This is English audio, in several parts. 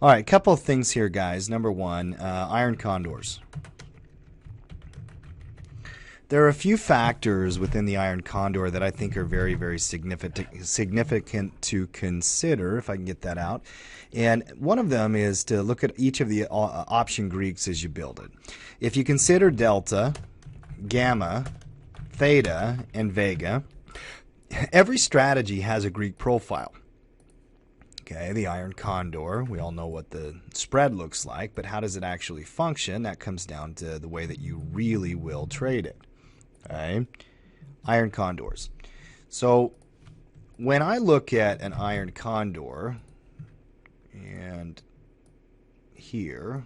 All right, couple of things here, guys. Number one, iron condors. There are a few factors within the iron condor that I think are very, very significant to consider, if I can get that out. And one of them is to look at each of the option Greeks as you build it. If you consider delta, gamma, theta, and vega, every strategy has a Greek profile. Okay, the iron condor, we all know what the spread looks like, but how does it actually function? That comes down to the way that you really will trade it. Okay, iron condors. So when I look at an iron condor, and here,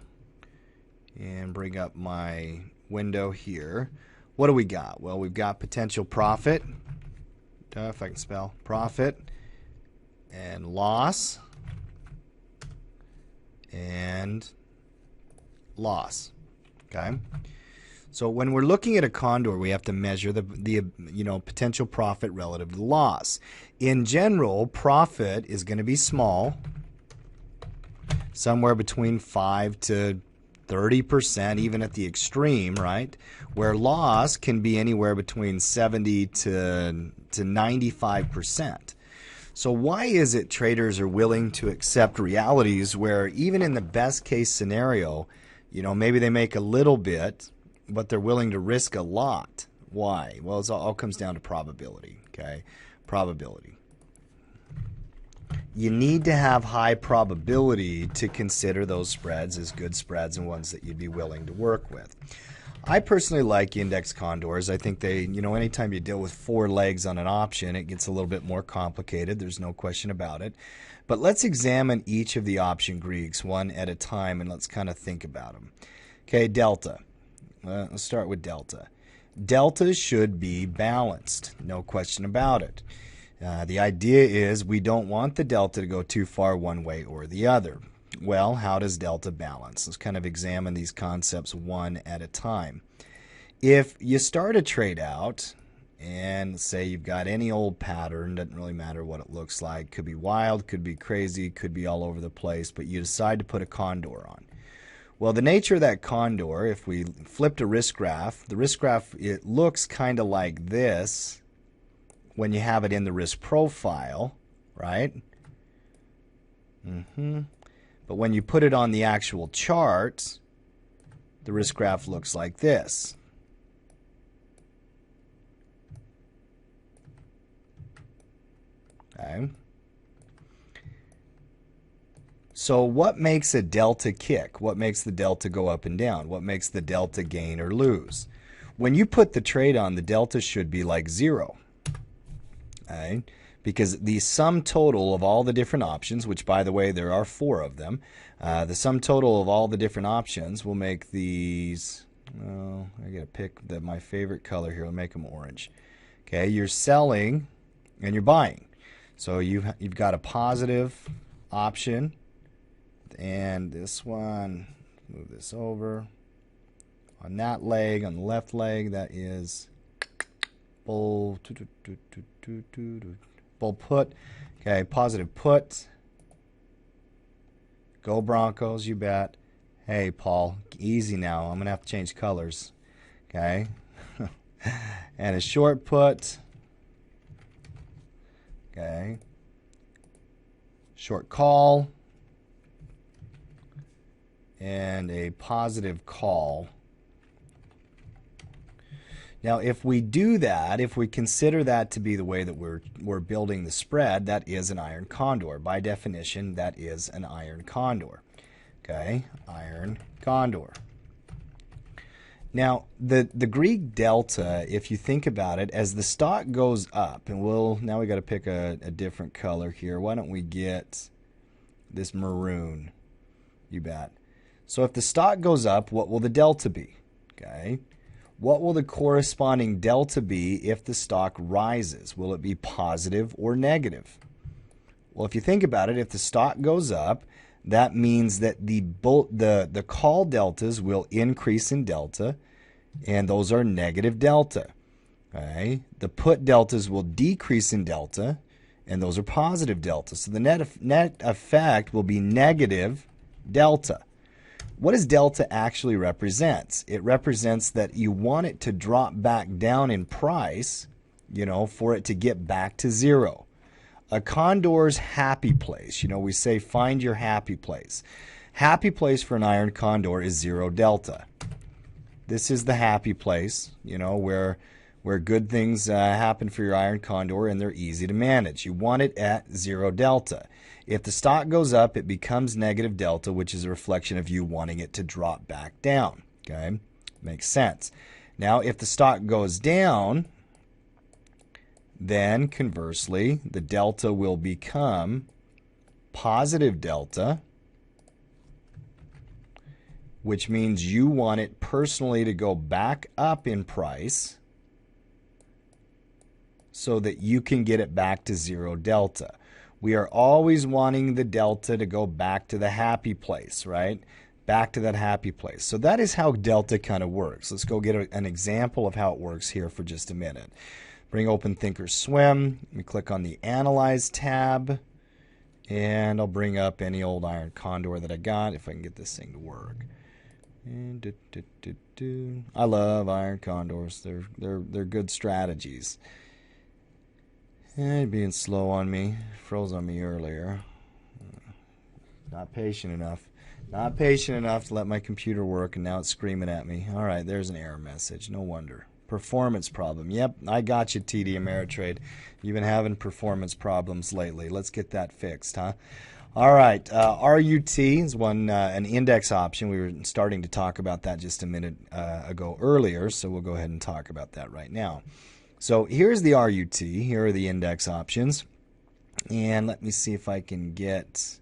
and bring up my window here, what do we got? Well, we've got potential profit, if I can spell, profit, and loss, and loss. Okay, so when we're looking at a condor, we have to measure the potential profit relative to loss. In general, profit is going to be small, somewhere between 5 to 30%, even at the extreme, right? Where loss can be anywhere between 70 to 95%. So why is it traders are willing to accept realities where even in the best case scenario, maybe they make a little bit, but they're willing to risk a lot? Why? Well, it all comes down to probability, okay? Probability. You need to have high probability to consider those spreads as good spreads and ones that you'd be willing to work with. I personally like index condors. I think they, anytime you deal with 4 legs on an option, it gets a little bit more complicated. There's no question about it. But let's examine each of the option Greeks one at a time, and let's kind of think about them. Okay, delta. Let's start with delta. Delta should be balanced. No question about it. The idea is we don't want the delta to go too far one way or the other. Well, how does delta balance? Let's kind of examine these concepts one at a time. If you start a trade out and say you've got any old pattern, doesn't really matter what it looks like, could be wild, could be crazy, could be all over the place, but you decide to put a condor on. Well, the nature of that condor, if we flipped a risk graph, the risk graph, it looks kind of like this when you have it in the risk profile, right? But when you put it on the actual chart, the risk graph looks like this. Okay. So what makes a delta kick? What makes the delta go up and down? What makes the delta gain or lose? When you put the trade on, the delta should be like 0. Okay? Because the sum total of all the different options, which by the way there are 4 of them, the sum total of all the different options will make these, I gotta pick my favorite color here, we'll make them orange. Okay, you're selling and you're buying. So you've got a positive option, and this one, move this over. On that leg, on the left leg, that is bull put. Okay, positive put. Go Broncos, you bet. Hey, Paul, easy now. I'm going to have to change colors. Okay. And a short put. Okay. Short call. And a positive call. Now, if we do that, if we consider that to be the way that we're building the spread, that is an iron condor. By definition, that is an iron condor. Okay, iron condor. Now, the Greek delta, if you think about it, as the stock goes up, and now we got to pick a different color here. Why don't we get this maroon? You bet. So if the stock goes up, what will the delta be? Okay. What will the corresponding delta be if the stock rises? Will it be positive or negative? Well, if you think about it, if the stock goes up, that means that the call deltas will increase in delta, and those are negative delta. Okay? The put deltas will decrease in delta, and those are positive delta. So the net effect will be negative delta. What does delta actually represent? It represents that you want it to drop back down in price, you know, for it to get back to zero. A condor's happy place, you know, we say find your happy place. Happy place for an iron condor is 0 delta. This is the happy place, you know, where good things happen for your iron condor and they're easy to manage. You want it at 0 delta. If the stock goes up, it becomes negative delta, which is a reflection of you wanting it to drop back down. Okay, makes sense. Now, if the stock goes down, then conversely, the delta will become positive delta, which means you want it personally to go back up in price so that you can get it back to 0 delta. We are always wanting the delta to go back to the happy place, right? Back to that happy place. So that is how delta kind of works. Let's go get an example of how it works here for just a minute. Bring open Thinkorswim. Let me click on the Analyze tab, and I'll bring up any old iron condor that I got if I can get this thing to work. And I love iron condors. They're good strategies. Being slow on me. Froze on me earlier. Not patient enough. Not patient enough to let my computer work, and now it's screaming at me. All right, there's an error message. No wonder. Performance problem. Yep, I got you, TD Ameritrade. You've been having performance problems lately. Let's get that fixed, huh? All right, RUT is an index option. We were starting to talk about that just a minute ago earlier, so we'll go ahead and talk about that right now. So here's the RUT. Here are the index options. And let me see if I can get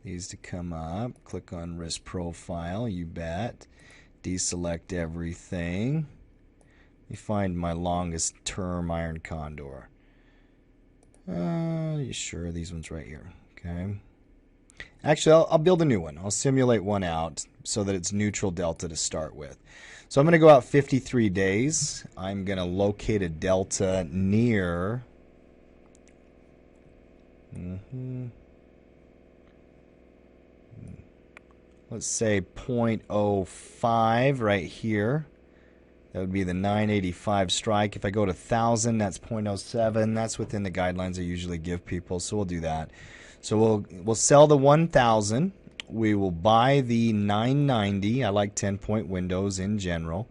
these to come up. Click on risk profile, you bet. Deselect everything. Let me find my longest term iron condor. You sure? These ones right here. Okay. Actually, I'll build a new one. I'll simulate one out so that it's neutral delta to start with. So I'm going to go out 53 days. I'm going to locate a delta near let's say 0.05 right here. That would be the 985 strike. If I go to 1,000, that's 0.07. That's within the guidelines I usually give people, so we'll do that. So we'll sell the 1,000. We will buy the 990. I like 10-point windows in general.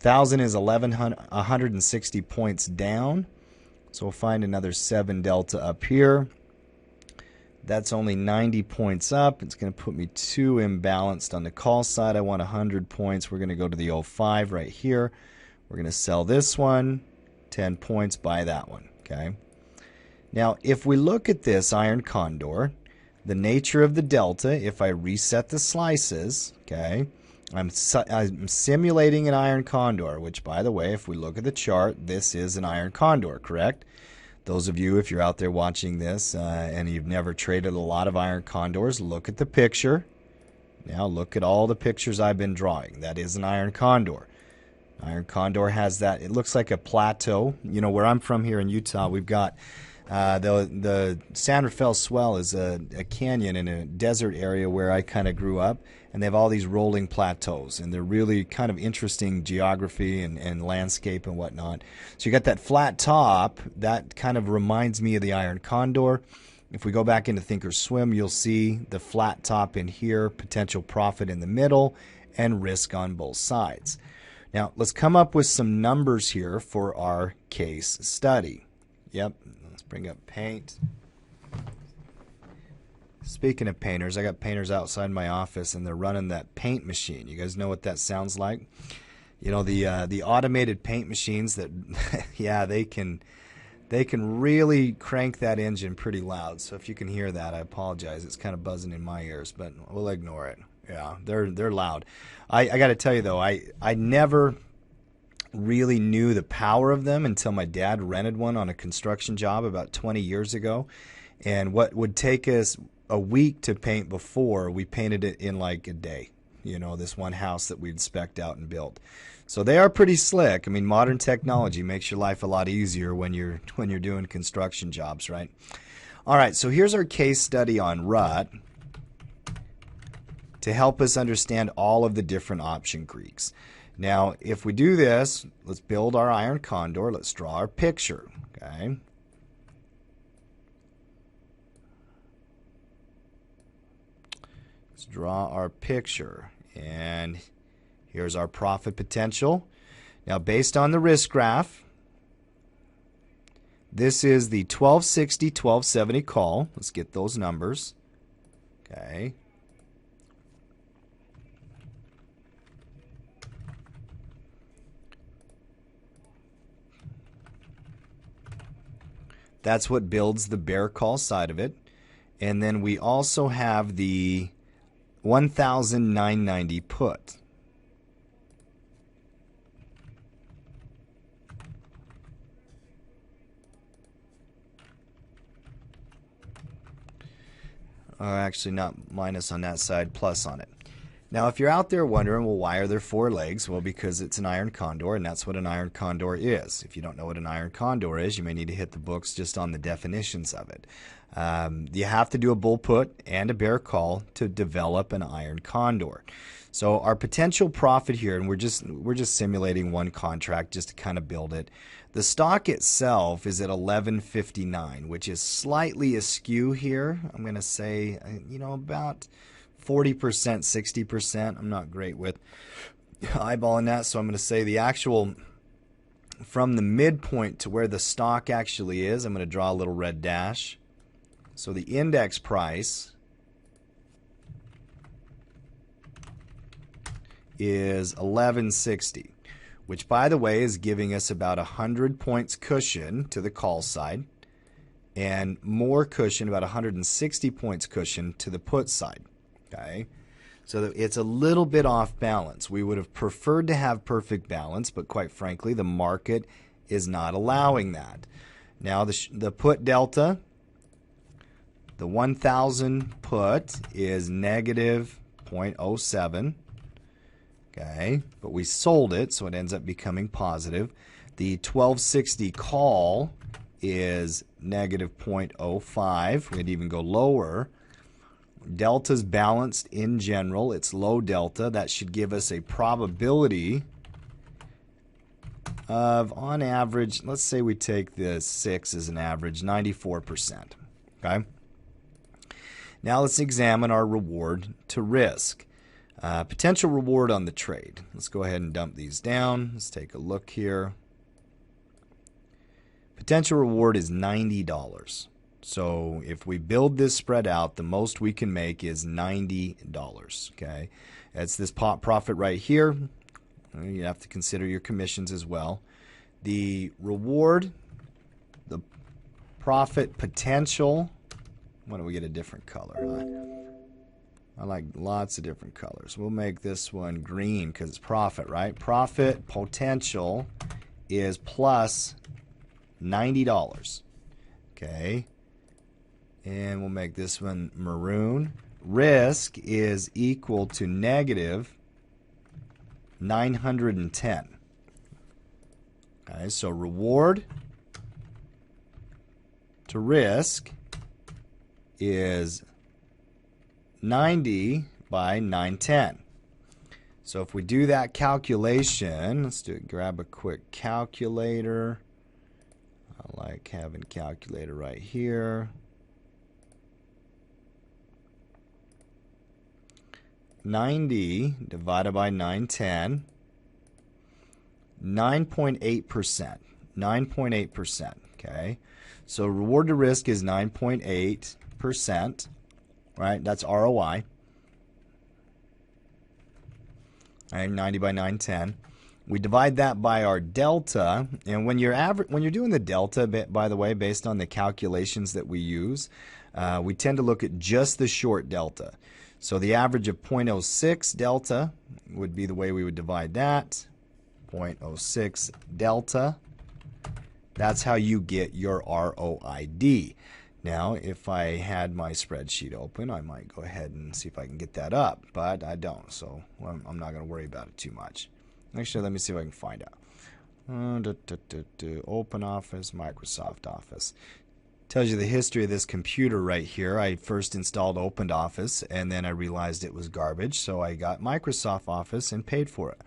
1,000 is 1,160 points down. So we'll find another 7 delta up here. That's only 90 points up. It's going to put me too imbalanced on the call side. I want 100 points. We're going to go to the 05 right here. We're going to sell this one. 10 points, buy that one. Okay. Now, if we look at this iron condor, the nature of the delta, if I reset the slices, okay, I'm simulating an iron condor, which, by the way, if we look at the chart, this is an iron condor, correct? Those of you, if you're out there watching this and you've never traded a lot of iron condors, look at the picture. Now look at all the pictures I've been drawing. That is an iron condor. Iron condor has that. It looks like a plateau. You know, where I'm from here in Utah, we've got the San Rafael Swell is a canyon in a desert area where I kind of grew up, and they have all these rolling plateaus, and they're really kind of interesting geography and landscape and whatnot. So you got that flat top, that kind of reminds me of the iron condor. If we go back into Thinkorswim, you'll see the flat top in here, potential profit in the middle, and risk on both sides. Now, let's come up with some numbers here for our case study. Yep, let's bring up paint. Speaking of painters, I got painters outside my office, and they're running that paint machine. You guys know what that sounds like? You know, the automated paint machines that, yeah, they can really crank that engine pretty loud. So if you can hear that, I apologize. It's kind of buzzing in my ears, but we'll ignore it. Yeah, they're loud. I got to tell you though, I never really knew the power of them until my dad rented one on a construction job about 20 years ago. And what would take us a week to paint before, we painted it in like a day. You know, this one house that we'd spec'd out and built. So they are pretty slick. I mean, modern technology makes your life a lot easier when you're doing construction jobs, right? All right, so here's our case study on RUT. to help us understand all of the different option creeks. Now, if we do this, let's build our iron condor. Let's draw our picture. Okay. Let's draw our picture. And here's our profit potential. Now, based on the risk graph, this is the 1260, 1270 call. Let's get those numbers. Okay. That's what builds the bear call side of it. And then we also have the 1,990 put. Actually, not minus on that side, plus on it. Now, if you're out there wondering, well, why are there 4 legs? Well, because it's an iron condor, and that's what an iron condor is. If you don't know what an iron condor is, you may need to hit the books just on the definitions of it. You have to do a bull put and a bear call to develop an iron condor. So our potential profit here, and we're just simulating one contract just to kind of build it. The stock itself is at 11.59, which is slightly askew here. I'm going to say, about 40%, 60%. I'm not great with eyeballing that, so I'm going to say the actual, from the midpoint to where the stock actually is, I'm going to draw a little red dash. So the index price is 1160, which, by the way, is giving us about 100 points cushion to the call side and more cushion, about 160 points cushion to the put side. Okay, so it's a little bit off balance. We would have preferred to have perfect balance, but quite frankly, the market is not allowing that. Now, the put delta, the 1,000 put is negative 0.07. Okay, but we sold it, so it ends up becoming positive. The 1260 call is negative 0.05. We'd even go lower. Delta's balanced in general. It's low delta. That should give us a probability of, on average, let's say we take the 6 as an average, 94%. Okay. Now let's examine our reward to risk. Potential reward on the trade. Let's go ahead and dump these down. Let's take a look here. Potential reward is $90. So if we build this spread out, the most we can make is $90. Okay, that's this profit right here. You have to consider your commissions as well. The reward, the profit potential. Why don't we get a different color? I like lots of different colors. We'll make this one green because it's profit, right? Profit potential is plus $90. Okay. And we'll make this one maroon. Risk is equal to negative 910. Okay, so reward to risk is 90 by 910. So if we do that calculation, let's do it. Grab a quick calculator. I like having calculator right here. 90 divided by 910, 9.8%. 9.8%. Okay, so reward to risk is 9.8%. Right, that's ROI. Right, 90 by 910. We divide that by our delta, and when you're doing the delta, by the way, based on the calculations that we use, we tend to look at just the short delta. So the average of 0.06 delta would be the way we would divide that. 0.06 delta. That's how you get your ROID. Now, if I had my spreadsheet open, I might go ahead and see if I can get that up, but I don't, so I'm not going to worry about it too much. Actually, let me see if I can find out. Open Office, Microsoft Office. Tells you the history of this computer right here. I first installed OpenOffice, and then I realized it was garbage, so I got Microsoft Office and paid for it.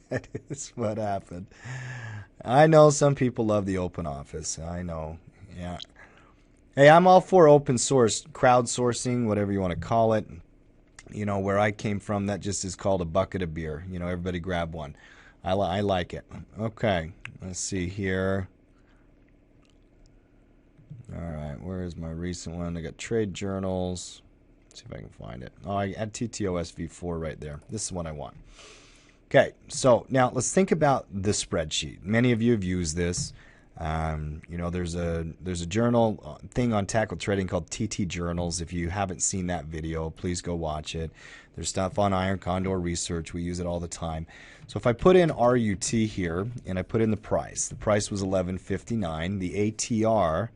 That is what happened. I know some people love the OpenOffice. I know. Yeah. Hey, I'm all for open source, crowdsourcing, whatever you want to call it. You know, where I came from, that just is called a bucket of beer. You know, everybody grab one. I like it. Okay, let's see here. All right, where is my recent one? I got trade journals. Let's see if I can find it. Oh, I had TTOS V4 right there. This is what I want. Okay, so now let's think about the spreadsheet. Many of you have used this. You know, there's a journal thing on tackle trading called TT Journals. If you haven't seen that video, please go watch it. There's stuff on Iron Condor research. We use it all the time. So if I put in RUT here and I put in the price was 11.59. The ATR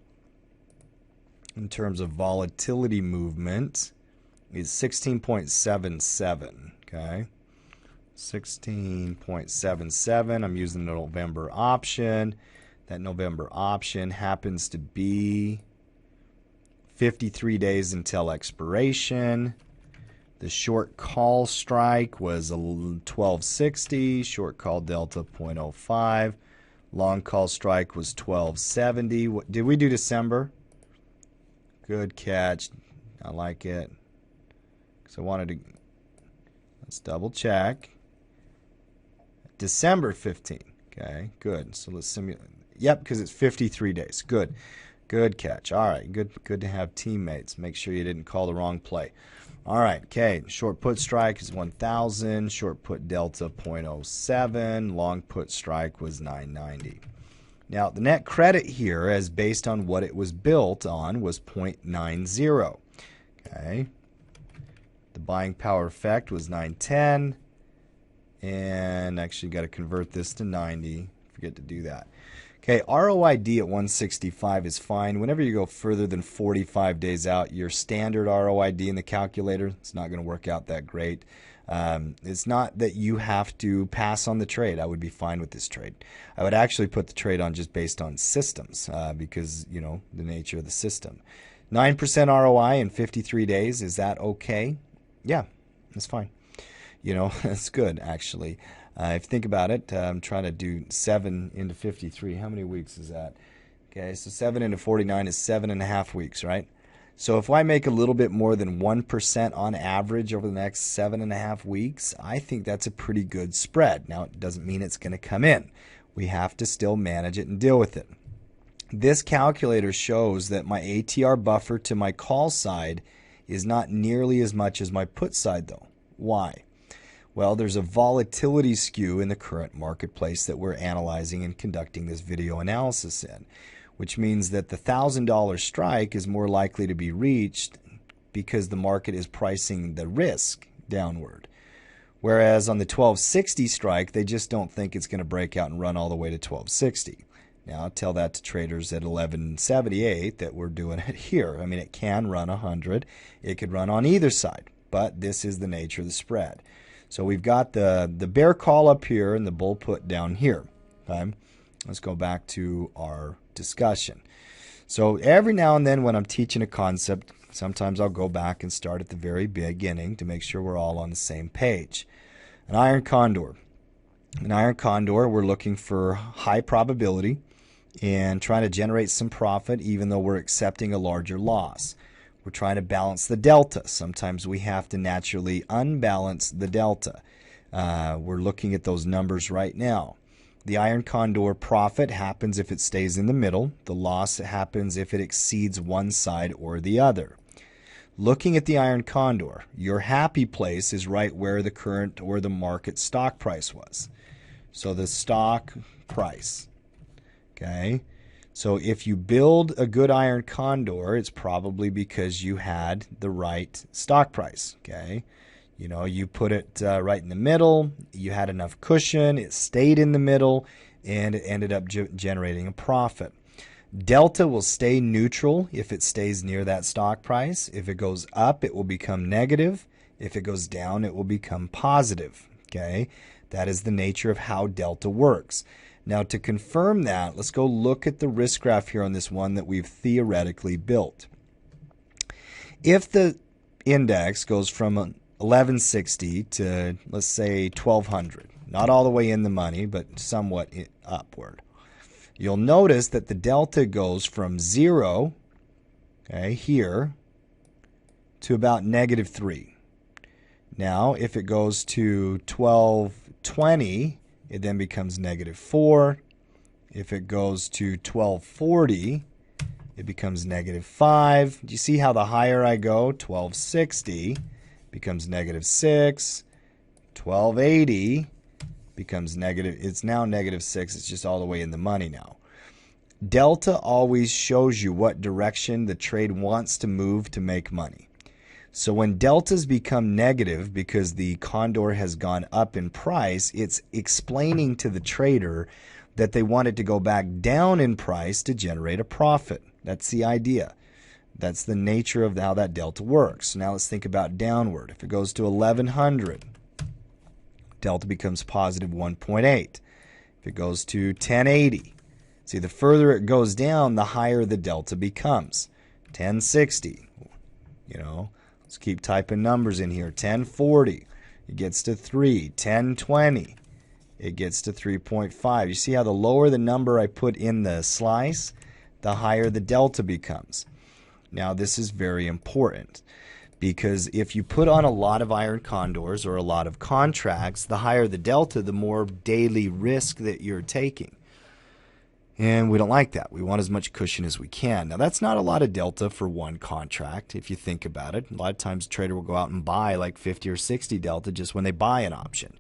in terms of volatility movement is 16.77. Okay. 16.77. I'm using the November option. That November option happens to be 53 days until expiration. The short call strike was 1260. Short call delta 0.05. Long call strike was 1270. Did we do December? Good catch. I like it. So I wanted to. Let's double check. December 15. Okay, good. So let's simulate. Yep, because it's 53 days. Good. Good catch. All right, good to have teammates. Make sure you didn't call the wrong play. All right, okay. Short put strike is 1,000. Short put delta 0.07. Long put strike was 990. Now, the net credit here, as based on what it was built on, was 0.90. Okay. The buying power effect was 910. And actually got to convert this to 90. Forget to do that. Okay, ROID at 165 is fine. Whenever you go further than 45 days out, your standard ROID in the calculator, it's not going to work out that great. It's not that you have to pass on the trade. I would be fine with this trade. I would actually put the trade on just based on systems because, you know, the nature of the system. 9% ROI in 53 days, is that okay? Yeah, that's fine. You know, that's good, actually. If you think about it, I'm trying to do 7 into 53. How many weeks is that? Okay, so 7 into 49 is 7.5 weeks, right? So if I make a little bit more than 1% on average over the next 7.5 weeks, I think that's a pretty good spread. Now, it doesn't mean it's going to come in. We have to still manage it and deal with it. This calculator shows that my ATR buffer to my call side is not nearly as much as my put side, though. Why? Well, there's a volatility skew in the current marketplace that we're analyzing and conducting this video analysis in, which means that the $1,000 strike is more likely to be reached because the market is pricing the risk downward. Whereas on the 1260 strike, they just don't think it's going to break out and run all the way to 1260. Now, tell that to traders at 1178 that we're doing it here. I mean, it can run 100. It could run on either side, but this is the nature of the spread. So we've got the bear call up here and the bull put down here. Okay? Let's go back to our discussion. So every now and then when I'm teaching a concept, sometimes I'll go back and start at the very beginning to make sure we're all on the same page. An iron condor. An iron condor, we're looking for high probability and trying to generate some profit even though we're accepting a larger loss. We're trying to balance the delta. Sometimes we have to naturally unbalance the delta. We're looking at those numbers right now. The iron condor profit happens if it stays in the middle. The loss happens if it exceeds one side or the other. Looking at the iron condor, your happy place is right where the current or the market stock price was. So the stock price. Okay. So if you build a good iron condor, it's probably because you had the right stock price, okay? You know, you put it right in the middle, you had enough cushion, it stayed in the middle, and it ended up generating a profit. Delta will stay neutral if it stays near that stock price. If it goes up, it will become negative. If it goes down, it will become positive, okay? That is the nature of how delta works. Now, to confirm that, let's go look at the risk graph here on this one that we've theoretically built. If the index goes from 1160 to, let's say, 1200, not all the way in the money, but somewhat upward, you'll notice that the delta goes from 0, okay, here, to about -3. Now, if it goes to 1220, it then becomes -4. If it goes to 1240, it becomes -5. Do you see how the higher I go, 1260 becomes -6. 1280 becomes negative. It's now -6. It's just all the way in the money now. Delta always shows you what direction the trade wants to move to make money. So when deltas become negative because the condor has gone up in price, it's explaining to the trader that they want it to go back down in price to generate a profit. That's the idea. That's the nature of how that delta works. So now let's think about downward. If it goes to 1100, delta becomes positive 1.8. If it goes to 1080, see, the further it goes down, the higher the delta becomes. 1060, let's keep typing numbers in here. 1040, it gets to 3. 1020, it gets to 3.5. You see how the lower the number I put in the slice, the higher the delta becomes. Now, this is very important because if you put on a lot of iron condors or a lot of contracts, the higher the delta, the more daily risk that you're taking. And we don't like that. We want as much cushion as we can. Now, that's not a lot of delta for one contract, if you think about it. A lot of times a trader will go out and buy like 50 or 60 delta just when they buy an option.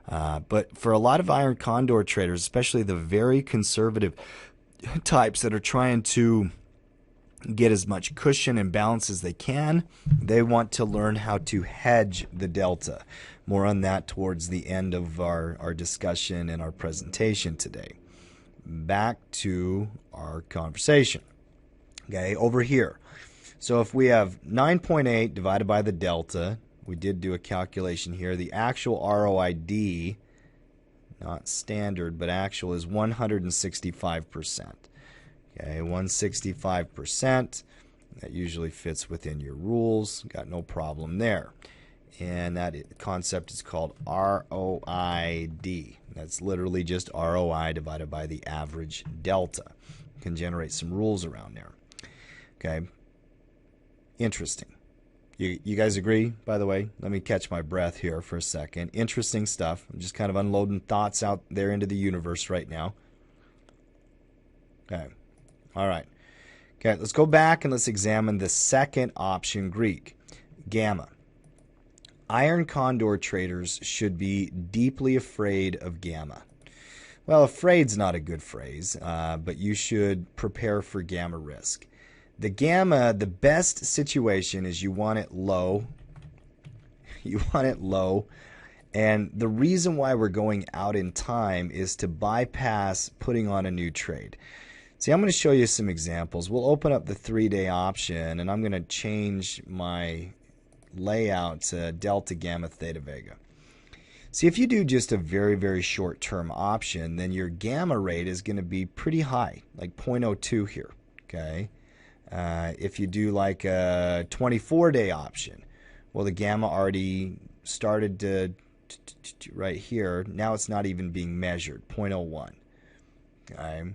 But for a lot of iron condor traders, especially the very conservative types that are trying to get as much cushion and balance as they can, they want to learn how to hedge the delta. More on that towards the end of our discussion and our presentation today. Back to our conversation. Okay, over here. So if we have 9.8 divided by the delta, we did do a calculation here. The actual ROID, not standard, but actual, is 165%. Okay, 165%. That usually fits within your rules. Got no problem there. And that concept is called ROID. That's literally just ROI divided by the average delta. You can generate some rules around there. Okay. Interesting. You guys agree, by the way? Let me catch my breath here for a second. Interesting stuff. I'm just kind of unloading thoughts out there into the universe right now. Okay. All right. Okay, let's go back and let's examine the second option Greek, gamma. Iron condor traders should be deeply afraid of gamma. Well, afraid's not a good phrase, but you should prepare for gamma risk. The gamma, the best situation is you want it low. You want it low. And the reason why we're going out in time is to bypass putting on a new trade. See, I'm going to show you some examples. We'll open up the 3-day option, and I'm going to change my layout to delta, gamma, theta, vega. See, if you do just a very, very short-term option, then your gamma rate is going to be pretty high, like 0.02 here, okay? If you do like a 24-day option, well, the gamma already started to right here. Now it's not even being measured, 0.01, okay?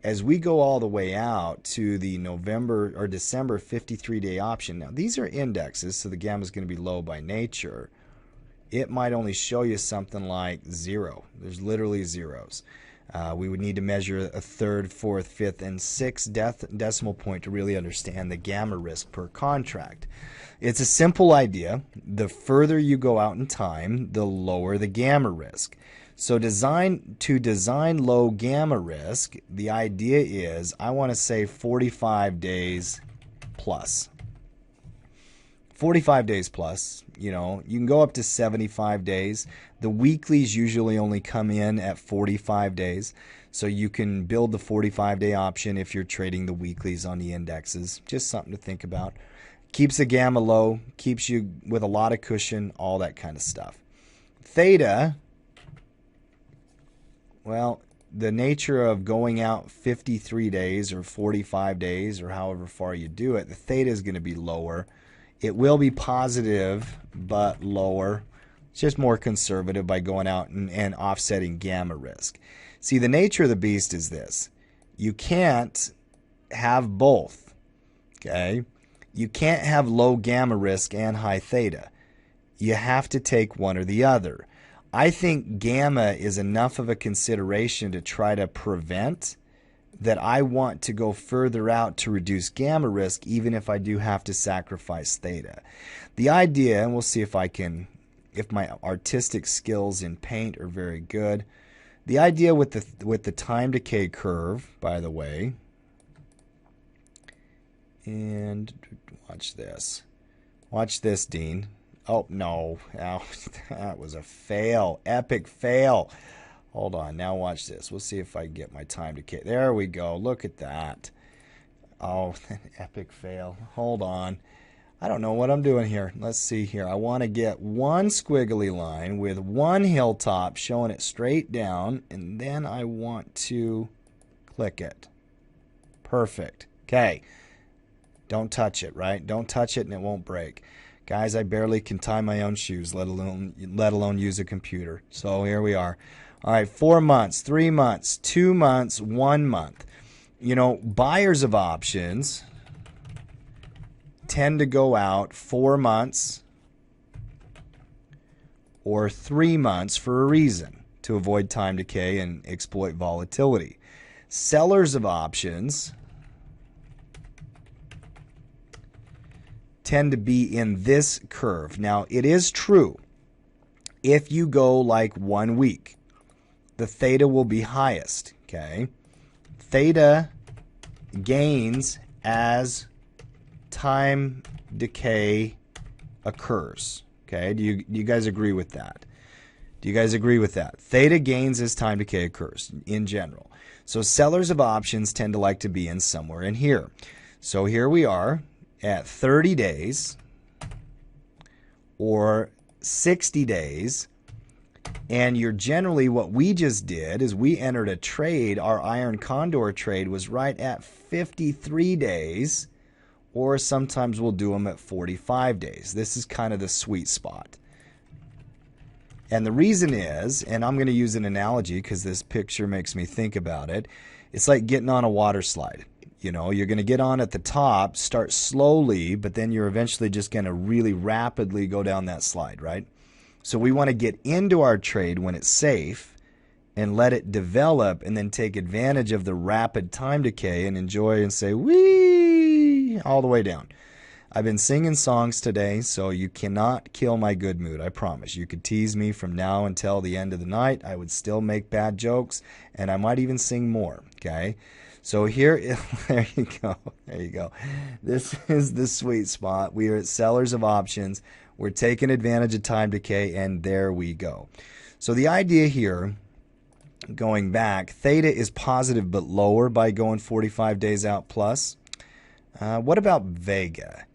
As we go all the way out to the November or December 53-day option, now these are indexes, so the gamma is going to be low by nature. It might only show you something like 0. There's literally zeros. We would need to measure a third, fourth, fifth, and sixth decimal point to really understand the gamma risk per contract. It's a simple idea. The further you go out in time, the lower the gamma risk. So to design low gamma risk, the idea is I want to say 45 days plus. 45 days plus, you can go up to 75 days. The weeklies usually only come in at 45 days. So you can build the 45-day option if you're trading the weeklies on the indexes. Just something to think about. Keeps the gamma low, keeps you with a lot of cushion, all that kind of stuff. Theta, well, the nature of going out 53 days or 45 days or however far you do it, the theta is going to be lower. It will be positive, but lower. It's just more conservative by going out and offsetting gamma risk. See, the nature of the beast is this. You can't have both, okay? You can't have low gamma risk and high theta. You have to take one or the other. I think gamma is enough of a consideration to try to prevent that I want to go further out to reduce gamma risk, even if I do have to sacrifice theta. The idea, and we'll see if my artistic skills in paint are very good. The idea with the time decay curve, by the way, and watch this. Watch this, Dean. Oh, no. Oh, that was a fail. Epic fail. Hold on. Now watch this. We'll see if I can get my time decay. There we go. Look at that. Oh, epic fail. Hold on. I don't know what I'm doing here. Let's see here. I want to get one squiggly line with one hilltop showing it straight down, and then I want to click it. Perfect. Okay. Don't touch it, right? Don't touch it and it won't break. Guys, I barely can tie my own shoes, let alone use a computer. So here we are. All right, 4 months, 3 months, 2 months, 1 month. You know, buyers of options tend to go out 4 months or 3 months for a reason, to avoid time decay and exploit volatility. Sellers of options tend to be in this curve. Now, it is true, if you go like 1 week, the theta will be highest, okay? Theta gains as time decay occurs, okay? Do you guys agree with that? Do you guys agree with that? Theta gains as time decay occurs in general. So sellers of options tend to like to be in somewhere in here. So here we are at 30 days or 60 days, and you're generally, what we just did is we entered a trade. Our iron condor trade was right at 53 days, or sometimes we'll do them at 45 days. This is kind of the sweet spot. And the reason is, and I'm going to use an analogy because this picture makes me think about it, it's like getting on a water slide. You know, you're going to get on at the top, start slowly, but then you're eventually just going to really rapidly go down that slide, right? So we want to get into our trade when it's safe and let it develop, and then take advantage of the rapid time decay and enjoy and say, whee, all the way down. I've been singing songs today, so you cannot kill my good mood, I promise. You could tease me from now until the end of the night. I would still make bad jokes, and I might even sing more, okay? So here, there you go. There you go. This is the sweet spot. We are at sellers of options. We're taking advantage of time decay, and there we go. So the idea here, going back, theta is positive but lower by going 45 days out plus. What about vega?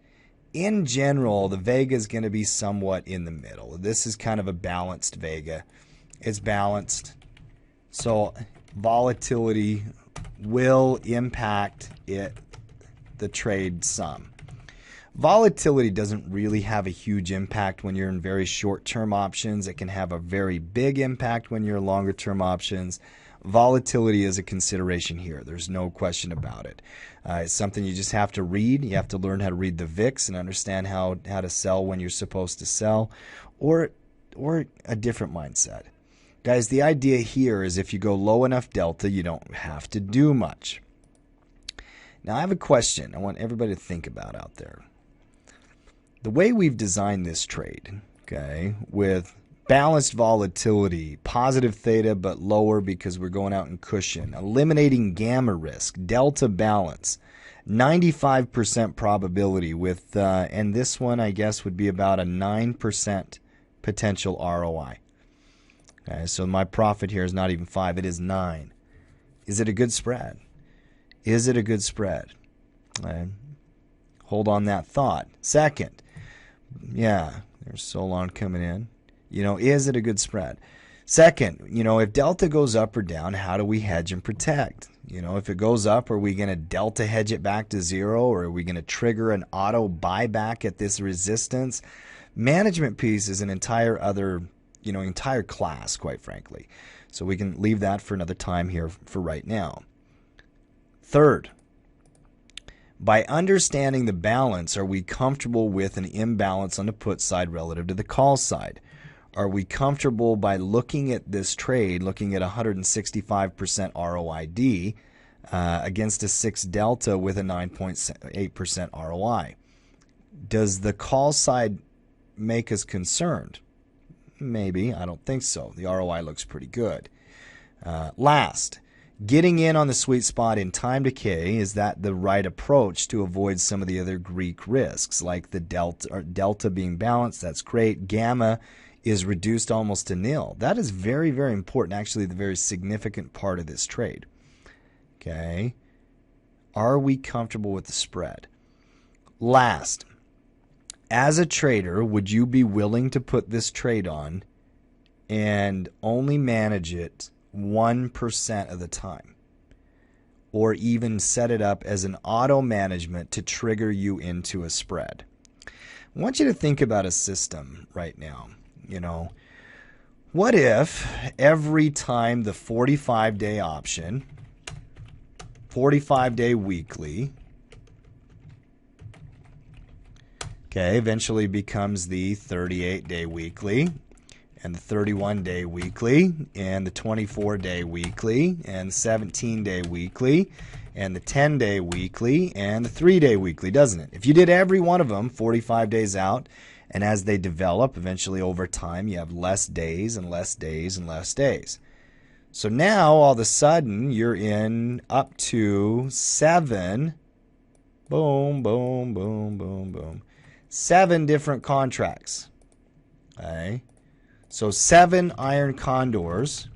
In general, the vega is going to be somewhat in the middle. This is kind of a balanced vega. It's balanced. So volatility will impact the trade some. Volatility doesn't really have a huge impact when you're in very short-term options. It can have a very big impact when you're in longer-term options. Volatility is a consideration here. There's no question about it. It's something you just have to read. You have to learn how to read the VIX and understand how to sell when you're supposed to sell, or a different mindset. Guys, the idea here is if you go low enough delta, you don't have to do much. Now, I have a question I want everybody to think about out there. The way we've designed this trade, okay, with balanced volatility, positive theta but lower because we're going out in cushion, eliminating gamma risk, delta balance, 95% probability with, and this one I guess would be about a 9% potential ROI. Okay, so my profit here is not even 5, it is 9. Is it a good spread? Is it a good spread? Hold on that thought. Second, yeah, there's Solon coming in. You know, is it a good spread? Second, if delta goes up or down, how do we hedge and protect? If it goes up, are we going to delta hedge it back to zero, or are we going to trigger an auto buyback at this resistance? Management piece is an entire other, entire class, quite frankly. So we can leave that for another time here for right now. Third, by understanding the balance, are we comfortable with an imbalance on the put side relative to the call side? Are we comfortable by looking at this trade, looking at 165% ROID against a 6 delta with a 9.8% ROI? Does the call side make us concerned? Maybe. I don't think so. The ROI looks pretty good. Last, getting in on the sweet spot in time decay, is that the right approach to avoid some of the other Greek risks, like the delta being balanced? That's great. Gamma is reduced almost to nil. That is very, very important, actually the very significant part of this trade. Okay. Are we comfortable with the spread? Last, as a trader, would you be willing to put this trade on and only manage it 1% of the time? Or even set it up as an auto management to trigger you into a spread? I want you to think about a system right now. What if every time the 45-day option, 45-day weekly, eventually becomes the 38-day weekly, and the 31-day weekly, and the 24-day weekly, and the 17-day weekly, and the 10-day weekly, and the 3-day weekly, doesn't it? If you did every one of them 45 days out, and as they develop, eventually over time, you have less days and less days and less days. So now, all of a sudden, you're in up to 7, boom, boom, boom, boom, boom, 7 different contracts. Okay? So 7 iron condors.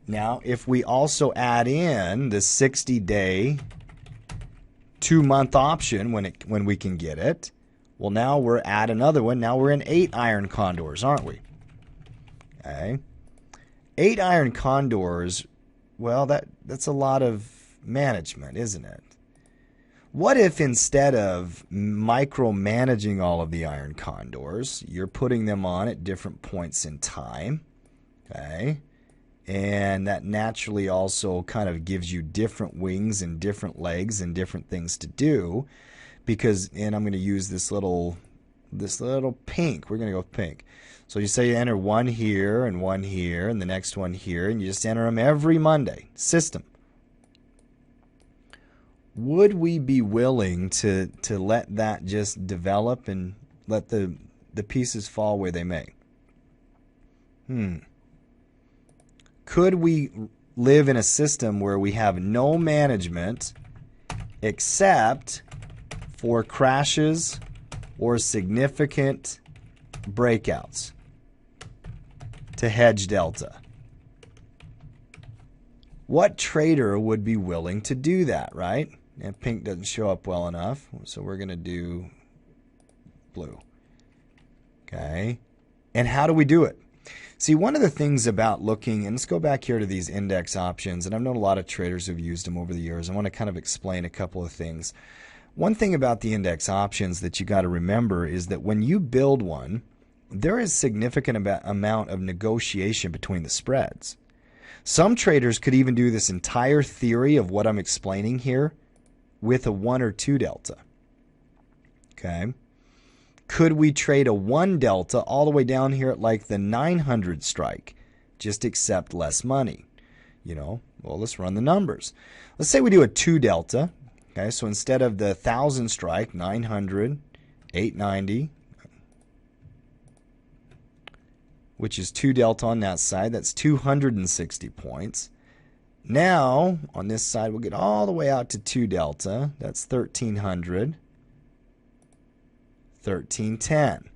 Now, if we also add in the 60-day, 2-month option when we can get it, well, now we're at another one. Now we're in 8 iron condors, aren't we? Okay. 8 iron condors, well, that's a lot of management, isn't it? What if instead of micromanaging all of the iron condors, you're putting them on at different points in time, okay? And that naturally also kind of gives you different wings and different legs and different things to do. Because, and I'm going to use this little pink. We're going to go with pink. So you say you enter one here and the next one here, and you just enter them every Monday. System. Would we be willing to let that just develop and let the pieces fall where they may? Could we live in a system where we have no management except for crashes or significant breakouts to hedge delta? What trader would be willing to do that, right? And pink doesn't show up well enough, so we're going to do blue. Okay. And how do we do it? See, one of the things about looking, and let's go back here to these index options, and I've known a lot of traders who've used them over the years. I want to kind of explain a couple of things. One thing about the index options that you got to remember is that when you build one, there is significant amount of negotiation between the spreads. Some traders could even do this entire theory of what I'm explaining here with a 1 or 2 delta. Okay. Could we trade a 1 delta all the way down here at like the 900 strike, just accept less money? Well, let's run the numbers. Let's say we do a 2 delta. Okay, so instead of the 1,000 strike, 900, 890, which is 2 delta on that side, that's 260 points. Now, on this side, we'll get all the way out to 2 delta. That's 1,300, 1,310.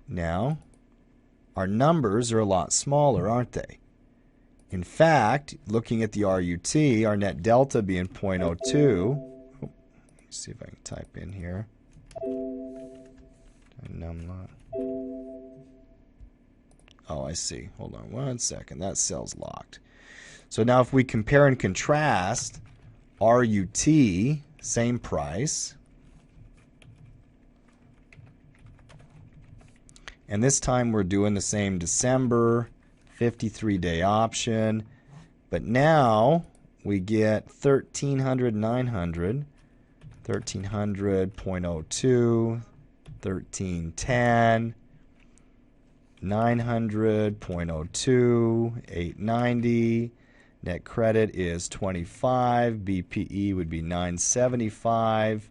Now, our numbers are a lot smaller, aren't they? In fact, looking at the RUT, our net delta being 0.02. Let me see if I can type in here. Oh, I see. Hold on one second. That cell's locked. So now if we compare and contrast RUT, same price. And this time we're doing the same December 53-day option. But now we get 1300, 900, 1300.02, 1310, 900.02, 890. Net credit is 25. BPE would be 975.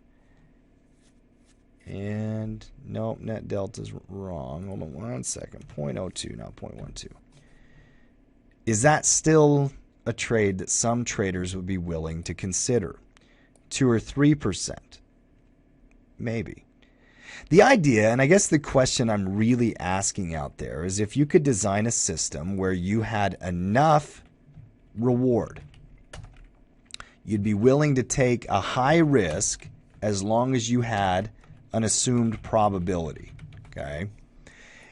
And nope, net delta is wrong. Hold on one second. 0.02, not 0.12. Is that still a trade that some traders would be willing to consider? 2 or 3%? Maybe. The idea, and I guess the question I'm really asking out there, is if you could design a system where you had enough reward, you'd be willing to take a high risk as long as you had an assumed probability. Okay?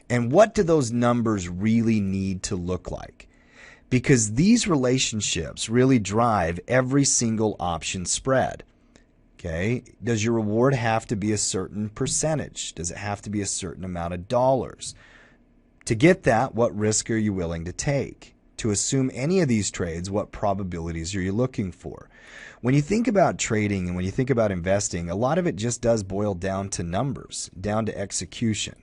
And what do those numbers really need to look like? Because these relationships really drive every single option spread. Okay? Does your reward have to be a certain percentage? Does it have to be a certain amount of dollars? To get that, what risk are you willing to take? To assume any of these trades, what probabilities are you looking for? When you think about trading and when you think about investing, a lot of it just does boil down to numbers, down to execution.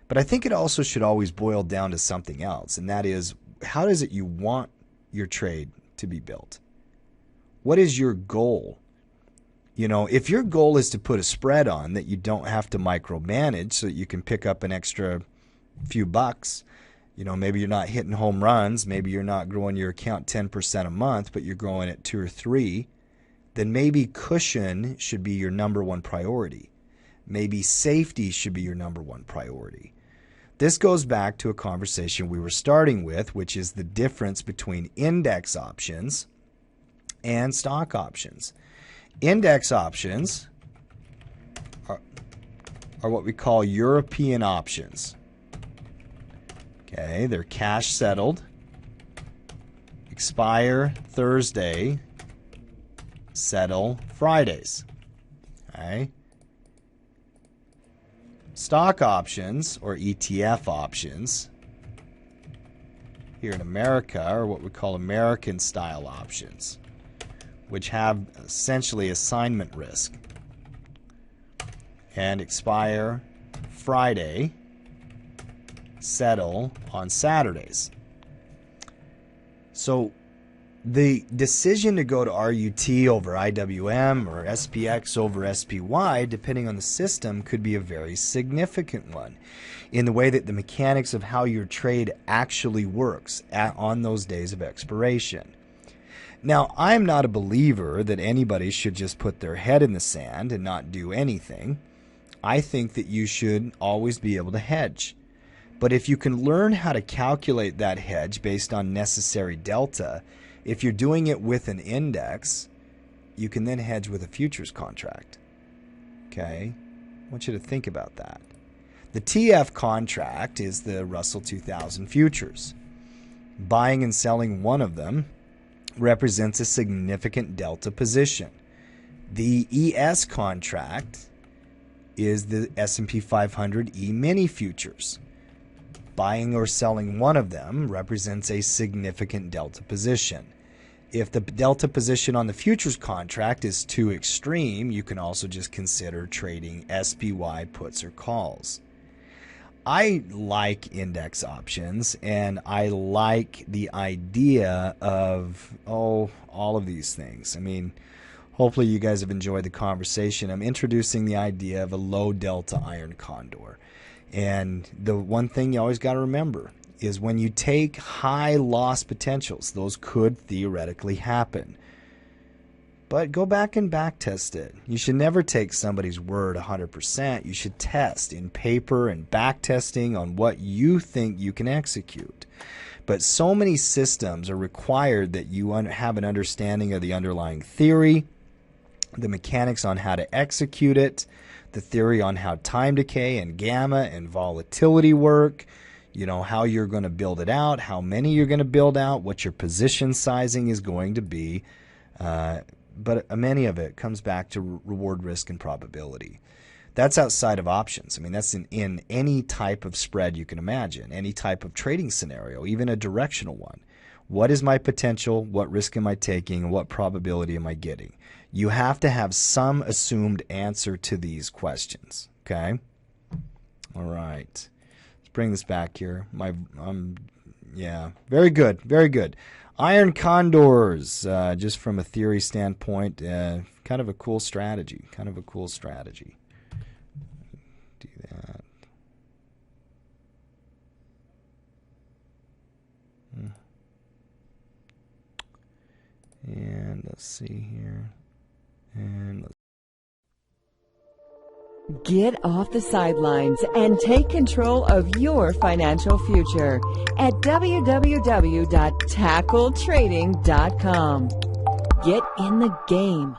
But I think it also should always boil down to something else, and that is, how does it you want your trade to be built? What is your goal? You know, if your goal is to put a spread on that you don't have to micromanage so that you can pick up an extra few bucks, you know, maybe you're not hitting home runs, maybe you're not growing your account 10% a month, but you're growing at 2 or 3, then maybe cushion should be your number one priority. Maybe safety should be your number one priority. This goes back to a conversation we were starting with, which is the difference between index options and stock options. Index options are what we call European options. Okay, they're cash settled, expire Thursday, settle Fridays. Okay. Stock options, or ETF options, here in America are what we call American style options, which have essentially assignment risk, and expire Friday, settle on Saturdays. So the decision to go to RUT over IWM or SPX over SPY, depending on the system, could be a very significant one in the way that the mechanics of how your trade actually works on those days of expiration. Now, I'm not a believer that anybody should just put their head in the sand and not do anything. I think that you should always be able to hedge. But if you can learn how to calculate that hedge based on necessary delta, if you're doing it with an index, you can then hedge with a futures contract. Okay? I want you to think about that. The TF contract is the Russell 2000 futures. Buying and selling one of them represents a significant delta position. The ES contract is the S&P 500 E-mini futures. Buying or selling one of them represents a significant delta position. If the delta position on the futures contract is too extreme, you can also just consider trading SPY puts or calls. I like index options, and I like the idea of, all of these things. I mean, hopefully you guys have enjoyed the conversation. I'm introducing the idea of a low delta iron condor. And the one thing you always got to remember is when you take high loss potentials, those could theoretically happen. But go back and back test it. You should never take somebody's word 100%. You should test in paper and back testing on what you think you can execute. But so many systems are required that you have an understanding of the underlying theory, the mechanics on how to execute it, the theory on how time decay and gamma and volatility work. how you're going to build it out, how many you're going to build out, what your position sizing is going to be. But many of it comes back to reward, risk, and probability. That's outside of options. I mean, that's in any type of spread you can imagine, any type of trading scenario, even a directional one. What is my potential? What risk am I taking? And what probability am I getting? You have to have some assumed answer to these questions. Okay? All right. Let's bring this back here. Yeah, very good, very good. Iron condors, just from a theory standpoint, kind of a cool strategy. Kind of a cool strategy. Do that. And let's see here. Get off the sidelines and take control of your financial future at www.tackletrading.com. Get in the game.